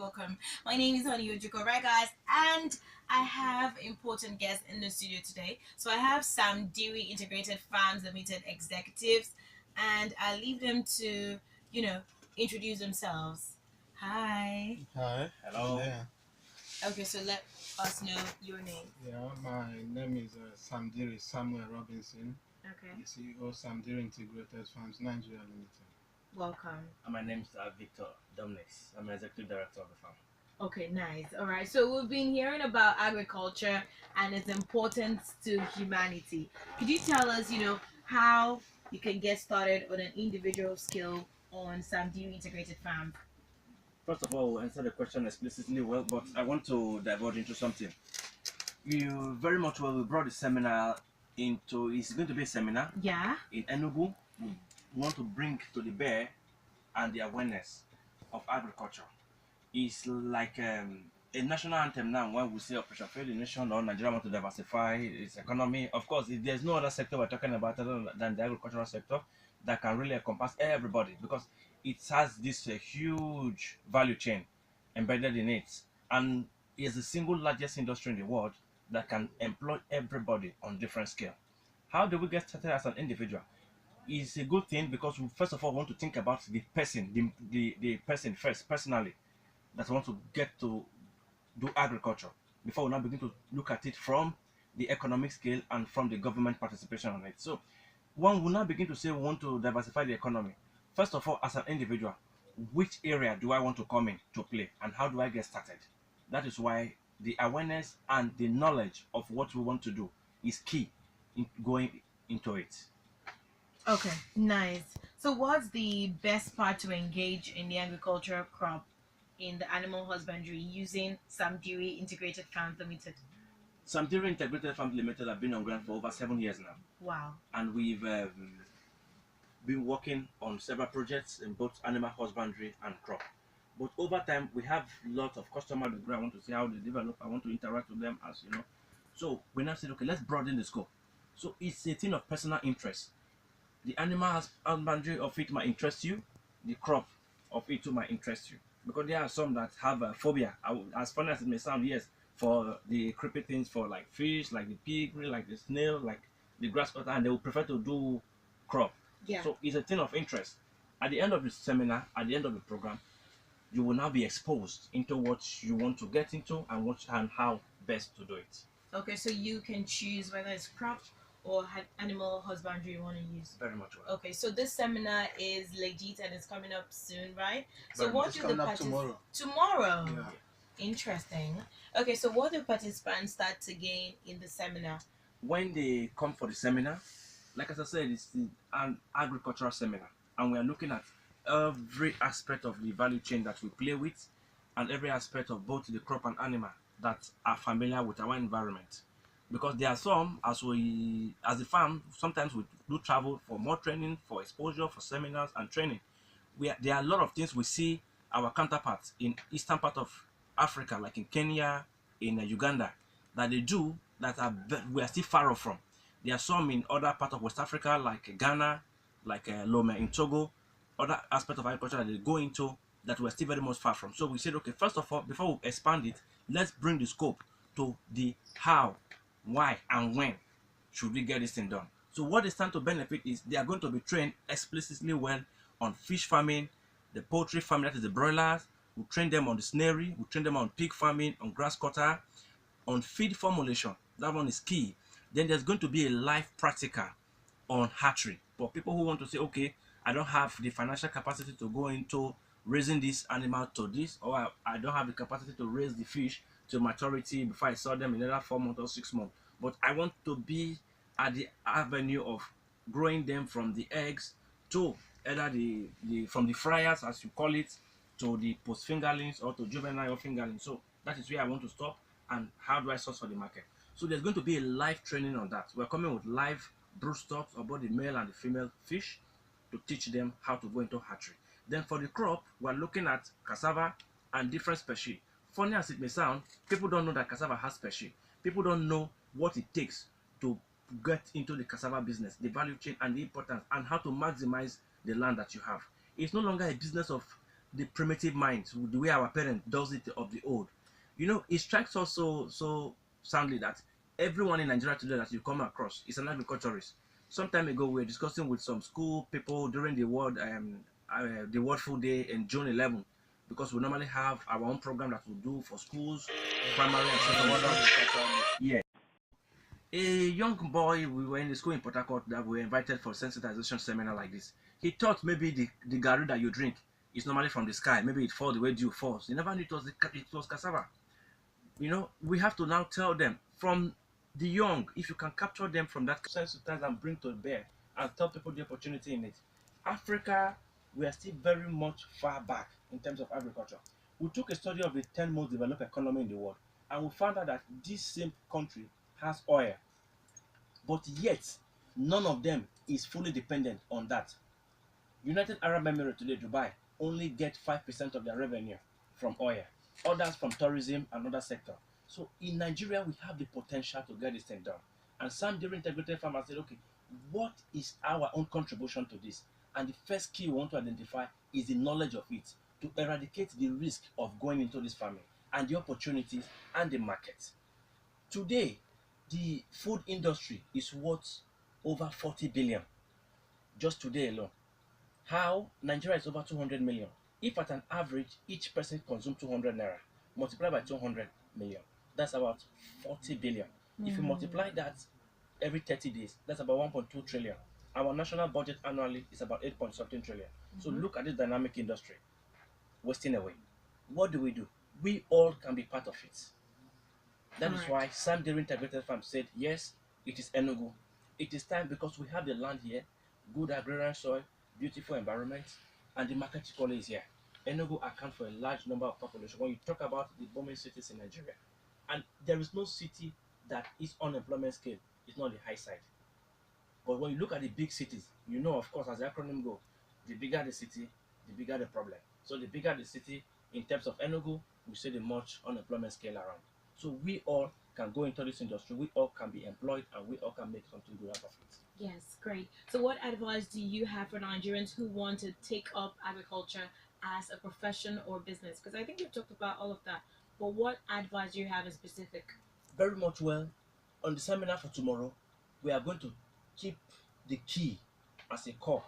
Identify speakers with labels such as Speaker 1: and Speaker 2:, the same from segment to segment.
Speaker 1: welcome. My name is Honey Ojuko, right, guys? And I have important guests in the studio today. So I have Sam Dewey Integrated Farms Limited executives, and I leave them to, you know, introduce themselves. Hi.
Speaker 2: Hi.
Speaker 3: Hello.
Speaker 2: Yeah.
Speaker 1: Okay, so let us know your name.
Speaker 2: Yeah. My name is Samdiri Samuel Robinson,
Speaker 1: Okay.
Speaker 2: the CEO Samdiri Integrated Farms Nigeria Limited.
Speaker 1: Welcome.
Speaker 3: And my name is Victor Domnix. I'm executive director of the farm.
Speaker 1: Okay, nice. All right. So we've been hearing about agriculture and its importance to humanity. Could you tell us, how you can get started on an individual scale on some Dewey Integrated Farm?
Speaker 3: First of all, we'll answer the question explicitly well, but I want to diverge into something. You very much well, we brought the seminar into, it's going to be a seminar
Speaker 1: Yeah.
Speaker 3: in Enugu. We want to bring to the bear and the awareness of agriculture. It's like a national anthem now when we say Operation Fail the Nation or Nigeria want to diversify its economy. Of course, there's no other sector we're talking about other than the agricultural sector that can really encompass everybody because it has this huge value chain embedded in it and is the single largest industry in the world that can employ everybody on different scale. How do we get started as an individual? It's a good thing because we first of all want to think about the person, the person first, personally, that want to get to do agriculture before we now begin to look at it from the economic scale and from the government participation on it. So one will now begin to say we want to diversify the economy. First of all, as an individual, which area do I want to come in to play and how do I get started? That is why the awareness and the knowledge of what we want to do is key in going into it.
Speaker 1: Okay, nice. So, what's the best part to engage in the agricultural crop in the animal husbandry using some Dewey Integrated Farms Limited?
Speaker 3: Samdiri Integrated Farm Limited have been on ground for over 7 years now.
Speaker 1: Wow.
Speaker 3: And we've been working on several projects in both animal husbandry and crop. But over time, we have lots of customers that I want to see how they develop. I want to interact with them as you know. So we now said, okay, let's broaden the scope. So it's a thing of personal interest. The animal husbandry of it might interest you. The crop of it too might interest you. Because there are some that have a phobia. As funny as it may sound, yes, for the creepy things for like fish, like the pig, like the snail, like the grass cutter, and they would prefer to do crop.
Speaker 1: Yeah.
Speaker 3: So it's a thing of interest. At the end of the seminar, at the end of the program, you will now be exposed into what you want to get into and what and how best to do it.
Speaker 1: Okay, so you can choose whether it's crop or animal husbandry you want to use.
Speaker 3: Very much well.
Speaker 1: Okay, so this seminar is legit and it's coming up soon, right? So
Speaker 3: Very
Speaker 1: what
Speaker 3: much.
Speaker 1: do
Speaker 2: It's
Speaker 1: the
Speaker 2: coming up tomorrow.
Speaker 1: Tomorrow?
Speaker 2: Yeah.
Speaker 1: Interesting. Okay, so what do participants start to gain in the seminar?
Speaker 3: When they come for the seminar, like as I said, it's an agricultural seminar, and we are looking at every aspect of the value chain that we play with, and every aspect of both the crop and animal that are familiar with our environment. Because there are some, as the farm, sometimes we do travel for more training, for exposure, for seminars and training. There are a lot of things we see our counterparts in eastern part of Africa, like in Kenya, in Uganda, that they do that we are still far off from. There are some in other parts of West Africa, like Ghana, like Lome in Togo, other aspects of agriculture that they go into that we're still very much far from. So we said, okay, first of all, before we expand it, let's bring the scope to the how, why, and when should we get this thing done. So what they stand to benefit is they are going to be trained explicitly well on fish farming, the poultry farming, that is the broilers. We train them on the snary, we train them on pig farming, on grass cutter, on feed formulation. That one is key. Then there's going to be a live practical on hatchery for people who want to say, okay, I don't have the financial capacity to go into raising this animal to this, or I don't have the capacity to raise the fish to maturity before I sell them in another 4 months or 6 months. But I want to be at the avenue of growing them from the eggs to either the from the fryers, as you call it, to the post fingerlings or to juvenile fingerlings. So that is where I want to stop. And how do I source for the market? So there's going to be a live training on that. We're coming with live broodstocks about the male and the female fish to teach them how to go into hatchery. Then for the crop, we're looking at cassava and different species. Funny as it may sound, people don't know that cassava has species. People don't know what it takes to get into the cassava business, the value chain and the importance, and how to maximize the land that you have. It's no longer a business of the primitive minds, the way our parents does it of the old. You know, it strikes us so soundly that everyone in Nigeria today that you come across is an agriculturist. Some time ago, we were discussing with some school people during the World Food Day in June 11, because we normally have our own program that we do for schools, primary and secondary. Yeah. A young boy, we were in the school in Port Harcourt that we were invited for sensitization seminar like this. He thought maybe the gari that you drink is normally from the sky. Maybe it falls the way dew falls. He never knew it was cassava. You know, we have to now tell them from the young, if you can capture them from that sensitize and bring to bear and tell people the opportunity in it. Africa, we are still very much far back in terms of agriculture. We took a study of the 10 most developed economy in the world, and we found out that this same country has oil, but yet none of them is fully dependent on that. United Arab Emirates today, Dubai, only get 5% of their revenue from oil, others from tourism and other sector. So in Nigeria, we have the potential to get this thing done. And Sam during Integrated Farmers said, okay, what is our own contribution to this? And the first key we want to identify is the knowledge of it, to eradicate the risk of going into this farming and the opportunities and the market. Today, the food industry is worth over 40 billion just today alone. How? Nigeria is over 200 million. If at an average each person consumes 200 naira, multiply by 200 million, that's about 40 billion. If you multiply that every 30 days, that's about 1.2 trillion. Our national budget annually is about 8 point something trillion. So look at this dynamic industry wasting away. What do? We all can be part of it. That is why Sam Dairy Integrated Farm said, yes, it is Enugu. It is time because we have the land here, good agrarian soil, beautiful environment, and the market equally is here. Enugu accounts for a large number of population. When you talk about the booming cities in Nigeria, and there is no city that its unemployment scale is not the high side. But when you look at the big cities, you know, of course, as the acronym goes, the bigger the city, the bigger the problem. So the bigger the city, in terms of Enugu, we see the much unemployment scale around. So we all can go into this industry, we all can be employed, and we all can make something good out of it.
Speaker 1: Yes, great. So what advice do you have for Nigerians who want to take up agriculture as a profession or business? Because I think you've talked about all of that, but what advice do you have in specific?
Speaker 3: Very much well. On the seminar for tomorrow, we are going to keep the key as a core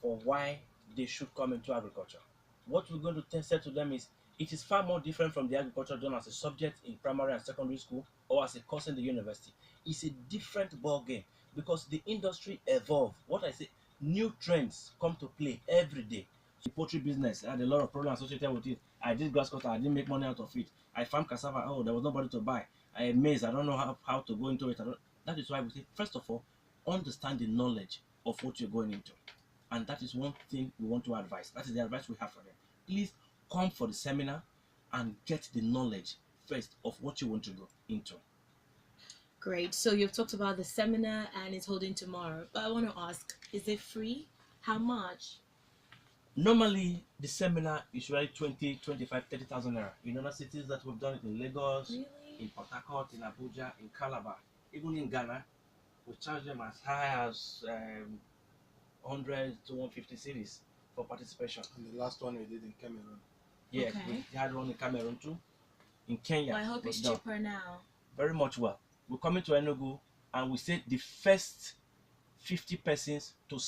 Speaker 3: for why they should come into agriculture. What we're going to say to them is, it is far more different from the agriculture done as a subject in primary and secondary school or as a course in the university. It's a different ball game because the industry evolves. What I say, new trends come to play every day. The poultry business, I had a lot of problems associated with it. I did grass cutter, I didn't make money out of it. I farmed cassava, oh, there was nobody to buy. I had maize, I don't know how to go into it. That is why we say, first of all, understand the knowledge of what you're going into. And that is one thing we want to advise. That is the advice we have for them. Please come for the seminar and get the knowledge first of what you want to go into.
Speaker 1: Great. So you've talked about the seminar and it's holding tomorrow. But I want to ask, is it free? How much?
Speaker 3: Normally, the seminar is usually 20, 25, 30,000 naira. In other cities that we've done it in Lagos,
Speaker 1: Really?
Speaker 3: in Port Harcourt, in Abuja, in Calabar, even in Ghana, we charge them as high as 100 to 150 cedis for participation.
Speaker 2: And the last one we did in Cameroon.
Speaker 3: Yes,
Speaker 1: Okay.
Speaker 3: we had one in Cameroon too. In Kenya.
Speaker 1: Well, I hope it's
Speaker 3: done
Speaker 1: cheaper now.
Speaker 3: very much well. We're coming to Enugu and we said the first 50 persons to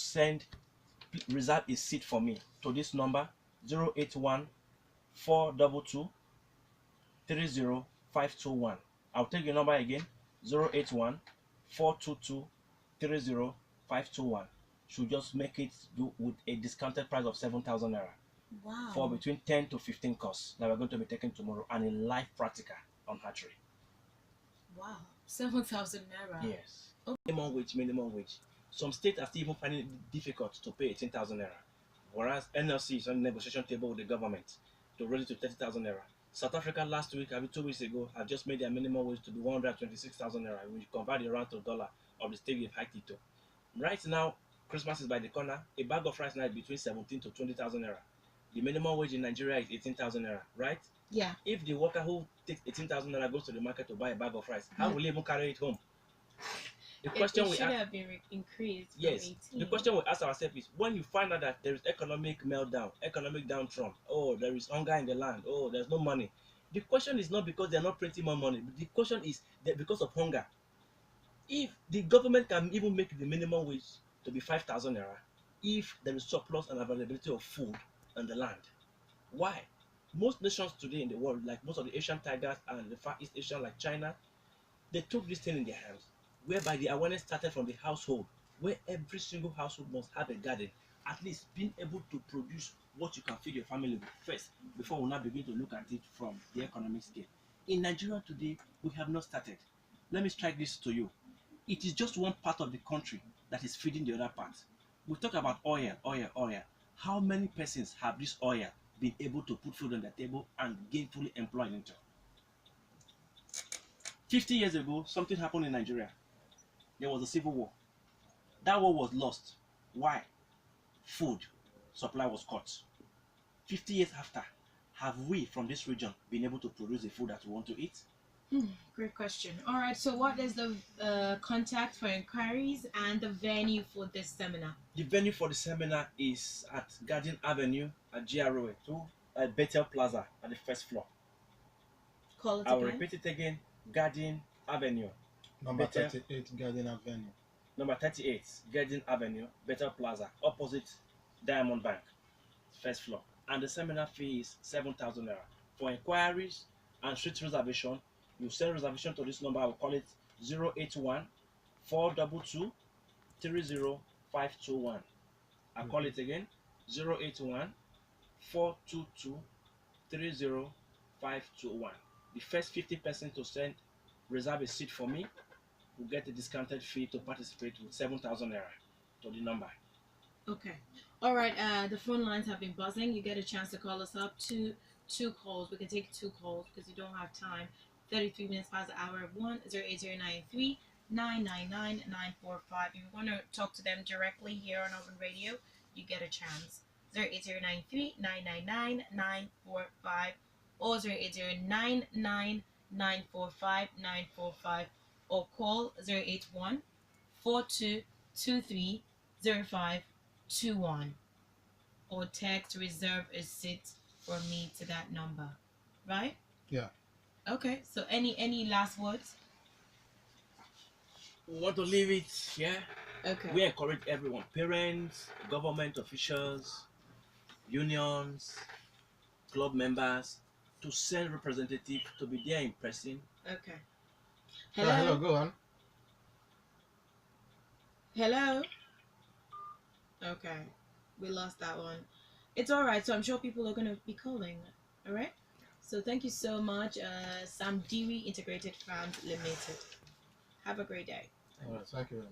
Speaker 3: reserve a seat for me to this number 081 422 30521. I'll take your number again 081 422 30521. Should just make it do with a discounted price of 7,000 naira.
Speaker 1: Wow.
Speaker 3: For between 10 to 15 courses that we're going to be taking tomorrow and a live practical on hatchery.
Speaker 1: Wow. 7,000 naira.
Speaker 3: Yes. Minimum wage. Some states are still even finding it difficult to pay 18,000 naira. Whereas NLC is on the negotiation table with the government to raise it to 30,000 naira. South Africa last week, 2 weeks ago, have just made their minimum wage to be 126,000 naira. When you convert it around to dollar of the state, they've hiked it to. Right now, Christmas is by the corner. A bag of rice now is between 17 to 20,000 naira. The minimum wage in Nigeria is 18,000 naira, right?
Speaker 1: Yeah.
Speaker 3: If the worker who takes 18,000 naira goes to the market to buy a bag of rice, how will he even carry it home? The
Speaker 1: It
Speaker 3: question we
Speaker 1: should
Speaker 3: ask,
Speaker 1: have been increased from
Speaker 3: yes,
Speaker 1: 18.
Speaker 3: the question we ask ourselves is when you find out that there is economic meltdown, economic downturn, oh, there is hunger in the land, oh, there's no money. The question is not because they're not printing more money, but the question is that because of hunger. If the government can even make the minimum wage to be 5,000 naira, if there is surplus and availability of food in the land, why? Most nations today in the world, like most of the Asian tigers and the Far East Asian, like China, they took this thing in their hands, whereby the awareness started from the household, where every single household must have a garden, at least being able to produce what you can feed your family with first, before we now begin to look at it from the economic scale. In Nigeria today, we have not started. Let me strike this to you. It is just one part of the country that is feeding the other part. We talk about oil, oil, oil. How many persons have this oil been able to put food on the table and gainfully employed into? 50 years ago, something happened in Nigeria. There was a civil war. That war was lost. Why? Food supply was cut. 50 years after, have we from this region been able to produce the food that we want to eat?
Speaker 1: Great question. All right, so what is the contact for inquiries and the venue for this seminar?
Speaker 3: The venue for the seminar is at Garden Avenue at GROA 2 at Bethel Plaza at the first floor.
Speaker 1: Call it
Speaker 3: I will
Speaker 1: again.
Speaker 3: repeat it again. Garden Avenue.
Speaker 2: Number
Speaker 3: Bethel.
Speaker 2: 38 Garden Avenue.
Speaker 3: Number 38, Garden Avenue, Bethel Plaza, opposite Diamond Bank, first floor. And the seminar fee is 7,000 naira. For inquiries and street reservation, you send reservation to this number. I will call it 081 422 30521. I'll call it again 081 422 30521. The first 50% to send reserve a seat for me will get a discounted fee to participate with 7,000 naira to the number.
Speaker 1: Okay. All right. The phone lines have been buzzing. You get a chance to call us up. Two calls. We can take 2 calls because you don't have time. 33 minutes past the hour of 1-08093 999 945. If you want to talk to them directly here on Urban Radio, you get a chance. 08093 999 945 or 08099 945 945 or call 081 4223 0521 or text reserve a seat for me to that number. Right?
Speaker 2: Yeah.
Speaker 1: Okay. So any last words?
Speaker 3: We want to leave it here.
Speaker 1: Okay.
Speaker 3: We encourage everyone, parents, government officials, unions, club members, to send representatives to be there in person.
Speaker 1: Okay.
Speaker 2: Hello. Hello, go on.
Speaker 1: Hello. Okay. We lost that one. It's all right. So I'm sure people are going to be calling. All right. So thank you so much, Sam Dewey Integrated Farms Limited. Have a great day.
Speaker 2: All right, thank you.